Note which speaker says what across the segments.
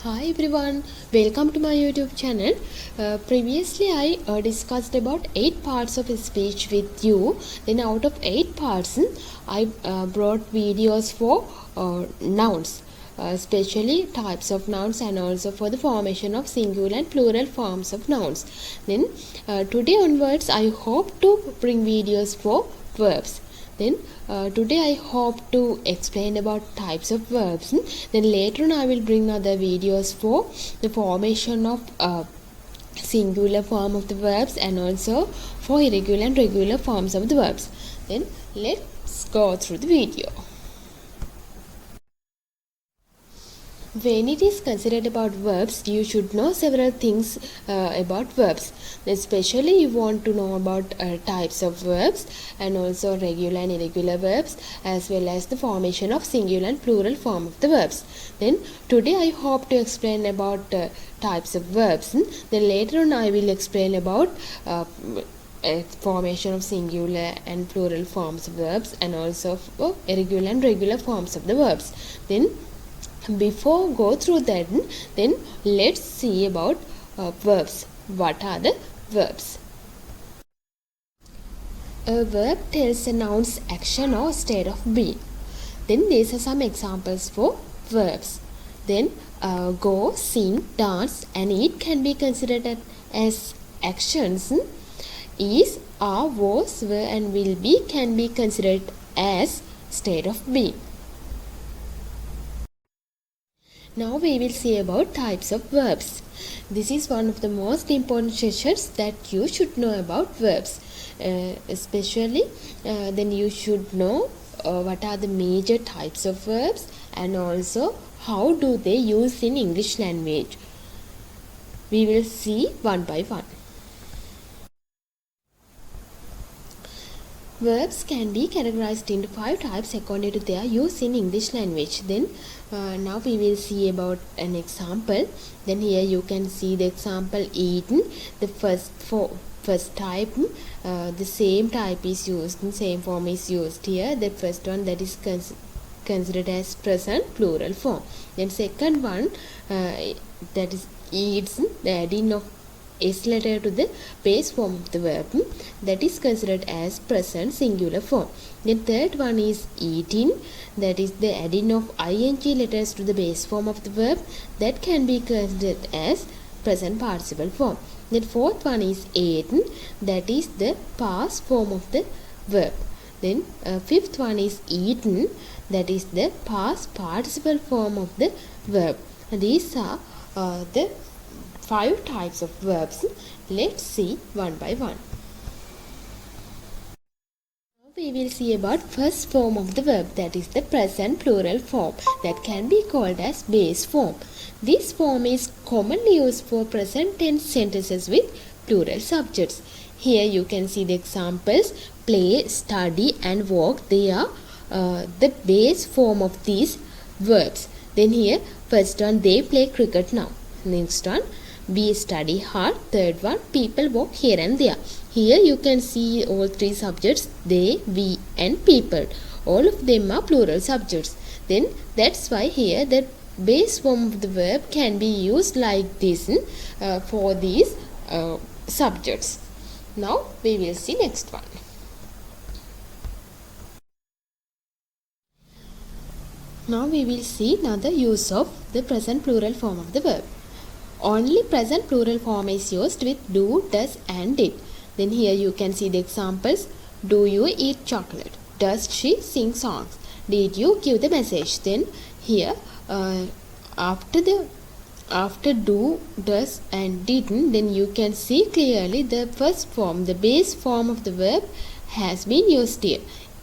Speaker 1: Hi everyone, welcome to my YouTube channel. Previously I discussed about 8 parts of speech with you. Then out of 8 parts I brought videos for nouns, especially types of nouns and also for the formation of singular and plural forms of nouns. Then today onwards I hope to bring videos for verbs. Then today I hope to explain about types of verbs. Then later on I will bring other videos for the formation of singular form of the verbs and also for irregular and regular forms of the verbs. Then let's go through the video. When it is considered about verbs, you should know several things about verbs. Especially you want to know about types of verbs and also regular and irregular verbs, as well as the formation of singular and plural form of the verbs. Then today I hope to explain about types of verbs. Then later on I will explain about formation of singular and plural forms of verbs and also irregular and regular forms of the verbs. Then before go through that, then let's see about verbs. What are the verbs? A verb tells a noun's action or state of being. Then these are some examples for verbs. Then go, sing, dance and eat can be considered as actions. Is, are, was, were and will be can be considered as state of being. Now we will see about types of verbs. This is one of the most important sessions that you should know about verbs. Especially then you should know what are the major types of verbs and also how do they use in English language. We will see one by one. Verbs can be categorized into 5 types according to their use in English language. Then now we will see about an example. Then here you can see the example eaten. The first type, the same type is used, the same form is used here. The first one that is considered as present plural form. Then second one that is eats, the adding of S letter to the base form of the verb, that is considered as present singular form. Then third one is eating, that is the adding of ing letters to the base form of the verb, that can be considered as present participle form. Then fourth one is eaten, that is the past form of the verb. Then fifth one is eaten, that is the past participle form of the verb. These are the 5 types of verbs. Let's see one by one. Now we will see about first form of the verb, that is the present plural form, that can be called as base form. This form is commonly used for present tense sentences with plural subjects. Here you can see the examples: play, study and walk. They are the base form of these verbs. Then here first one, they play cricket now. Next one, we study hard. Third one, people walk here and there. Here you can see all 3 subjects, they, we and people. All of them are plural subjects. Then that's why here the base form of the verb can be used like this for these subjects. Now we will see next one. Now we will see another use of the present plural form of the verb. Only present plural form is used with do, does and did. Then here you can see the examples: do you eat chocolate? Does she sing songs? Did you give the message? Then here after do, does and didn't, then you can see clearly the first form, the base form of the verb has been used here: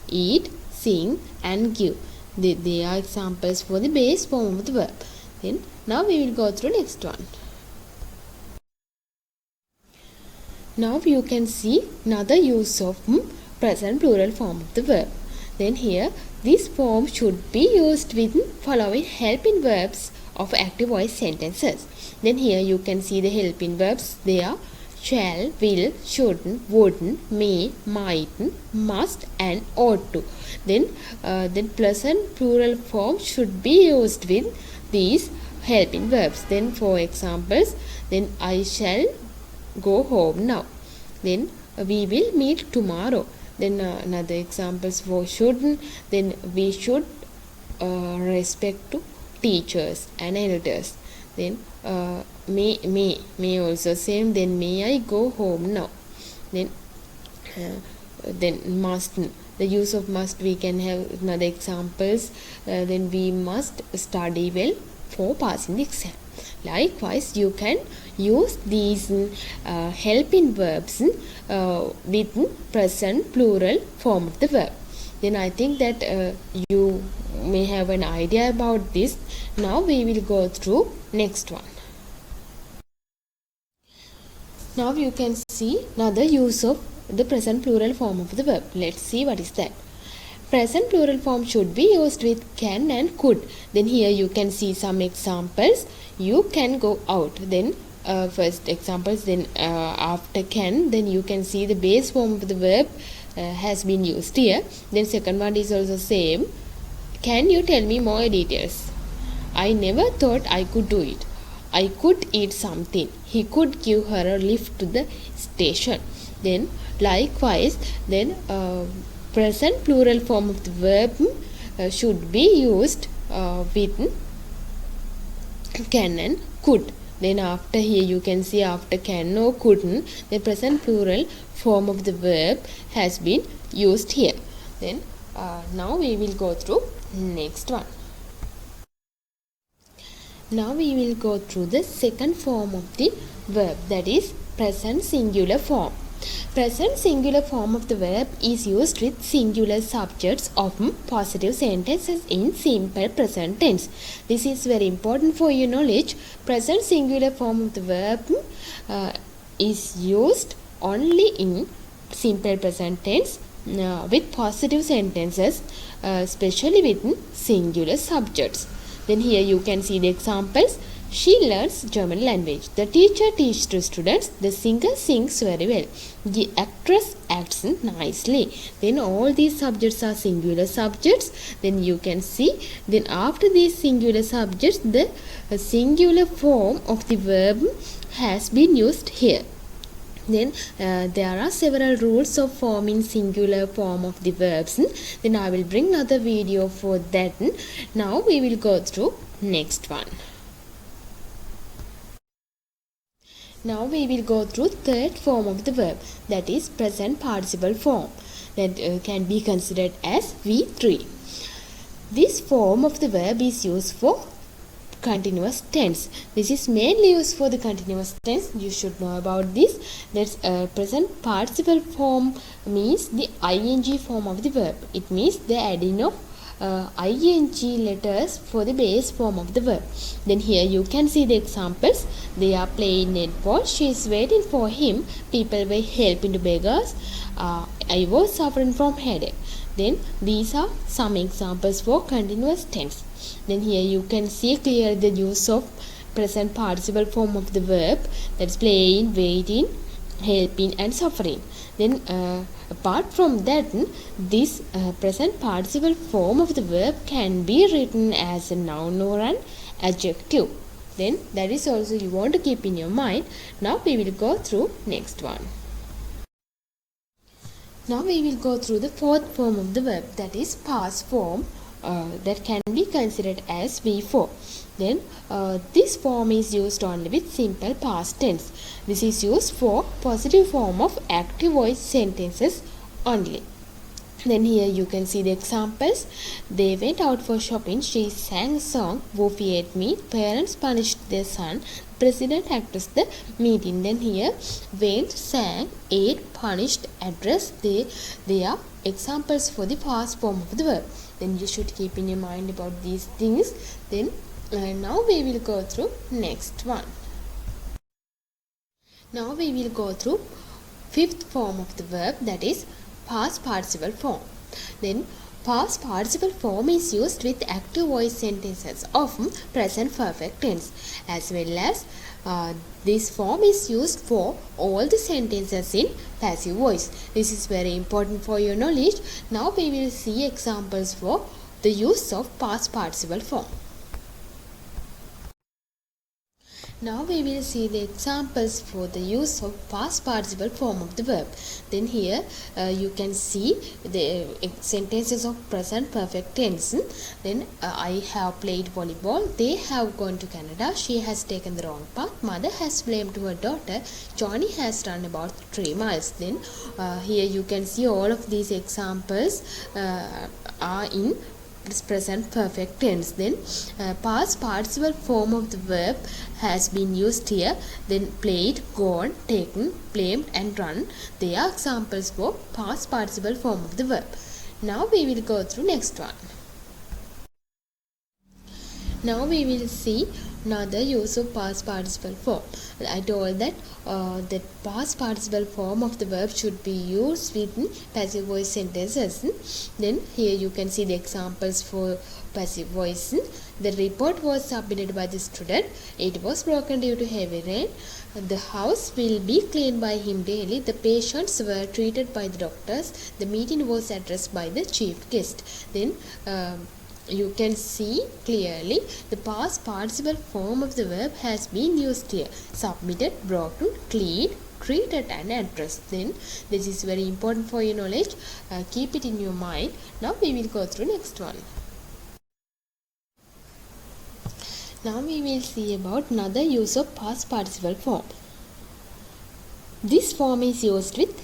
Speaker 1: eat, sing and give. They are examples for the base form of the verb. Then now we will go through next one. Now you can see another use of present plural form of the verb. Then here this form should be used with following helping verbs of active voice sentences. Then here you can see the helping verbs. They are shall, will, shouldn't, wouldn't, may, mightn't, must and ought to. Then present plural form should be used with these helping verbs. Then for examples, then I shall go home now. Then we will meet tomorrow. Then another examples for shouldn't. Then we should respect to teachers and elders. Then may also same. Then may I go home now. Then must, the use of must, we can have another examples. Then we must study well for passing the exam. Likewise, you can use these helping verbs with present plural form of the verb. Then I think that you may have an idea about this. Now we will go through next one. Now you can see another use of the present plural form of the verb. Let's see what is that. Present plural form should be used with can and could. Then here you can see some examples. You can go out. Then first examples. Then after can, then you can see the base form of the verb has been used here. Then second one is also same. Can you tell me more details? I never thought I could do it. I could eat something. He could give her a lift to the station. Then likewise, then present plural form of the verb should be used with can and could. Then after here you can see after can or couldn't, the present plural form of the verb has been used here. Then now we will go through next one. Now we will go through the second form of the verb, that is present singular form. Present singular form of the verb is used with singular subjects of positive sentences in simple present tense. This is very important for your knowledge. Present singular form of the verb is used only in simple present tense with positive sentences, especially with singular subjects. Then here you can see the examples. She learns German language. The teacher teaches to students. The singer sings very well. The actress acts nicely. Then all these subjects are singular subjects. Then you can see, then after these singular subjects, the singular form of the verb has been used here. Then there are several rules of forming singular form of the verbs. Then I will bring another video for that. Now we will go through next one. Now we will go through third form of the verb, that is present participle form, that can be considered as V3. This form of the verb is used for continuous tense. This is mainly used for the continuous tense. You should know about this. That's present participle form means the ing form of the verb. It means the adding of ing letters for the base form of the verb. Then here you can see the examples. They are playing netball. She is waiting for him. People were helping to beggars. I was suffering from headache. Then these are some examples for continuous tense. Then here you can see clearly the use of present participle form of the verb, that's playing, waiting, helping and suffering. Then apart from that, this present participle form of the verb can be written as a noun or an adjective. Then that is also you want to keep in your mind. Now we will go through next one. Now we will go through the fourth form of the verb, that is past form, that can be considered as V4. Then this form is used only with simple past tense. This is used for positive form of active voice sentences only. Then here you can see the examples. They went out for shopping. She sang a song. Woofy ate meat. Parents punished their son. President addressed the meeting. Then here went, sang, ate, punished, addressed. They are examples for the past form of the verb. Then you should keep in your mind about these things. Then now we will go through next one. Now we will go through fifth form of the verb, that is past participle form. Then past participle form is used with active voice sentences of present perfect tense, as well as this form is used for all the sentences in passive voice. This is very important for your knowledge. Now we will see examples for the use of past participle form. Now we will see the examples for the use of past participle form of the verb. Then here you can see the sentences of present perfect tense. Then I have played volleyball. They have gone to Canada. She has taken the wrong path. Mother has blamed her daughter. Johnny has run about 3 miles. Then here you can see all of these examples are in present perfect tense. Then past participle form of the verb has been used here. Then played, gone, taken, blamed and run, they are examples for past participle form of the verb. Now we will go through next one. Now we will see another use of past participle form. I told that the past participle form of the verb should be used within passive voice sentences. Then here you can see the examples for passive voice. The report was submitted by the student. It was broken due to heavy rain. The house will be cleaned by him daily. The patients were treated by the doctors. The meeting was addressed by the chief guest. Then you can see clearly the past participle form of the verb has been used here. Submitted, broken, cleaned, treated and addressed. Then this is very important for your knowledge. Keep it in your mind. Now we will go through next one. Now we will see about another use of past participle form. This form is used with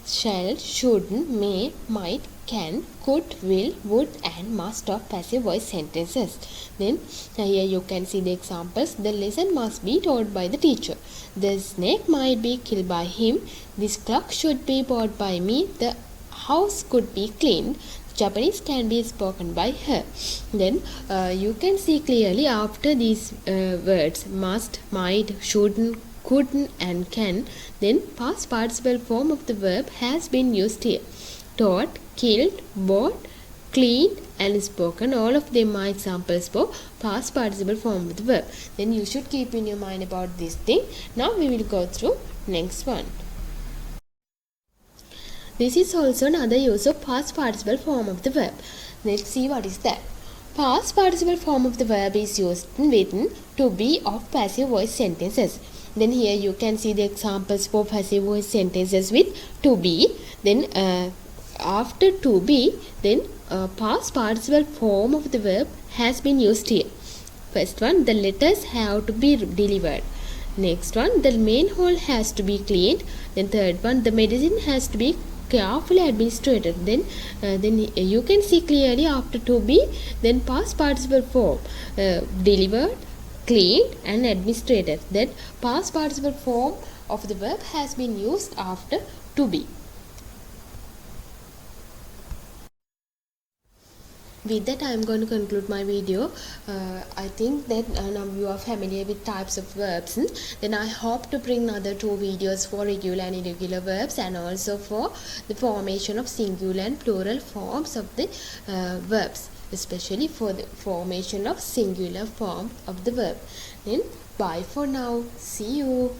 Speaker 1: shall, should, may, might, can, could, will, would and must of passive voice sentences. Then here you can see the examples. The lesson must be taught by the teacher. The snake might be killed by him. This clock should be bought by me. The house could be cleaned. Japanese can be spoken by her. Then you can see clearly after these words must, might, shouldn't, couldn't and can, then past participle form of the verb has been used here. Taught, killed, bought, cleaned and spoken, all of them are examples for past participle form of the verb. Then you should keep in your mind about this thing. Now we will go through next one. This is also another use of past participle form of the verb. Let's see what is that. Past participle form of the verb is used within to be of passive voice sentences. Then here you can see the examples for passive voice sentences with to be. Then after to be, then past participle form of the verb has been used here. First one, the letters have to be delivered. Next one, the main hall has to be cleaned. Then third one, the medicine has to be carefully administrated. Then you can see clearly after to be, then past participle form delivered, cleaned and administrated. Then past participle form of the verb has been used after to be. With that I am going to conclude my video. I think that now you are familiar with types of verbs. Then I hope to bring another 2 videos for regular and irregular verbs and also for the formation of singular and plural forms of the verbs, especially for the formation of singular form of the verb. Then bye for now. See you.